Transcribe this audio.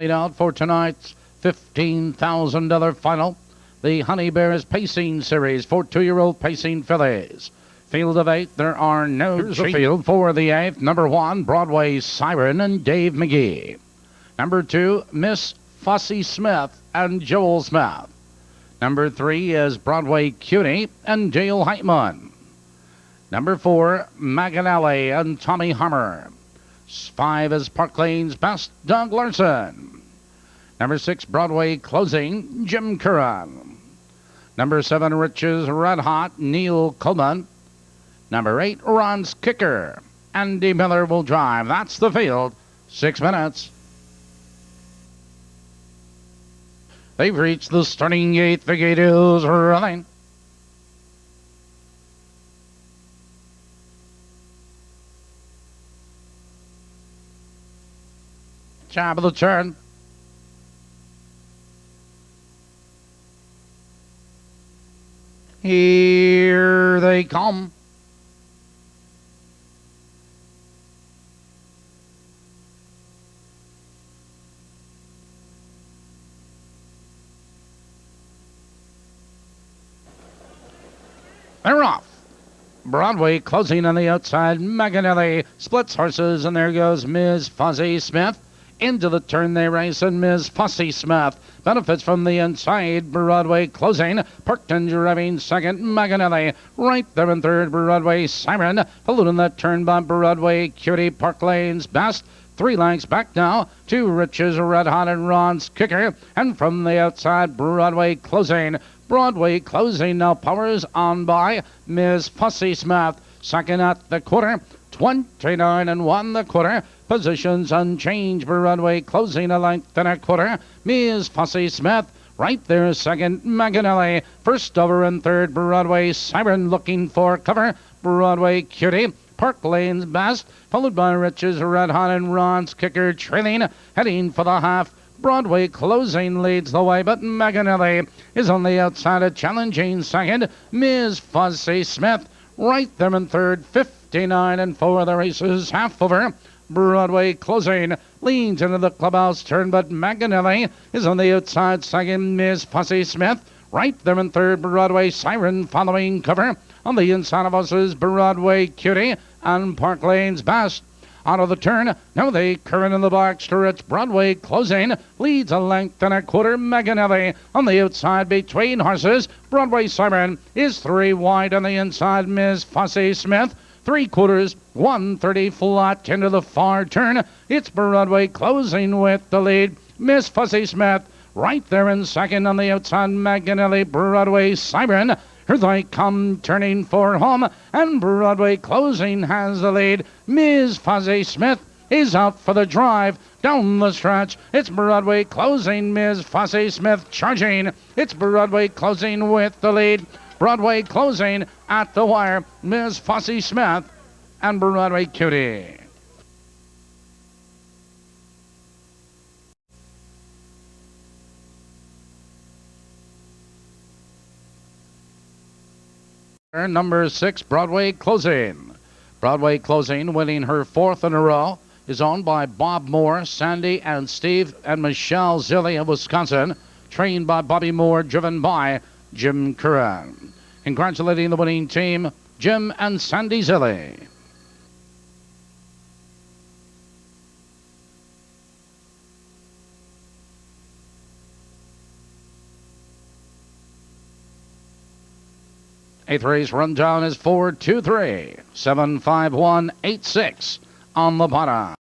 Out for tonight's $15,000 final. The Honey Bears Pacing Series for 2-year-old pacing fillies. Field of 8, there are no Here's the field for the 8th. Number 1, Broadway Siren and Dave McGee. Number 2, Miss Fussy Smith and Joel Smith. Number 3 is Broadway Cutie and Dale Heitman. Number 4, Maganelli and Tommy Harmer. 5 is Park Lane's Best, Doug Larson. Number 6, Broadway Closing, Jim Curran. Number 7, Rich's Red Hot, Neil Coleman. Number 8, Ron's Kicker, Andy Miller will drive. That's the field. 6 minutes. They've reached the starting gate. The gate is running. Job of the turn. Here they come. They're off. Broadway Closing on the outside. Maganelli splits horses, and there goes Ms. Fuzzy Smith. Into the turn they race, and Ms. Fussy Smith benefits from the inside. Broadway Closing, Parkton driving second. Maganelli right there in third. Broadway Siren followed in that turn by Broadway Cutie. Park Lane's Best. 3 lengths back now to Rich's Red Hot and Ron's Kicker. And from the outside, Broadway Closing. Broadway Closing now powers on by Ms. Fussy Smith. Second at the quarter. 29 and 1 the quarter. Positions unchanged. Broadway Closing a length and a quarter. Ms. Fussy Smith right there second. Maganelli first over and third. Broadway Siren looking for cover. Broadway Cutie. Park Lane's Best followed by Rich's Red Hot and Ron's Kicker trailing. Heading for the half. Broadway Closing leads the way, but Maganelli is on the outside, a challenging second. Ms. Fussy Smith right there in third. 59 and 4 the race is half over. Broadway Closing leans into the clubhouse turn, but Maganelli is on the outside second. Ms. Fussy Smith right there in third. Broadway Siren following cover. On the inside of us is Broadway Cutie and Park Lane's Best. Out of the turn, now they Curran in the box to its Broadway Closing. Leads a length and a quarter. Maganelli on the outside between horses. Broadway Siren is 3 wide on the inside. Ms. Fussy Smith 3/4, 130 flat into the far turn. It's Broadway Closing with the lead. Miss Fussy Smith right there in second on the outside. Maganelli, Broadway Siren. Here they come turning for home, and Broadway Closing has the lead. Ms. Fussy Smith is out for the drive down the stretch. It's Broadway Closing. Ms. Fussy Smith charging. It's Broadway Closing with the lead. Broadway Closing at the wire. Ms. Fussy Smith and Broadway Cutie. Number 6, Broadway Closing. Broadway Closing, winning her 4th in a row, is owned by Bob Moore, Sandy and Steve and Michelle Zilli of Wisconsin, trained by Bobby Moore, driven by Jim Curran. Congratulating the winning team, Jim and Sandy Zilli. Eighth race rundown is 4-2-3, 7-5-1-8-6 on the bottom.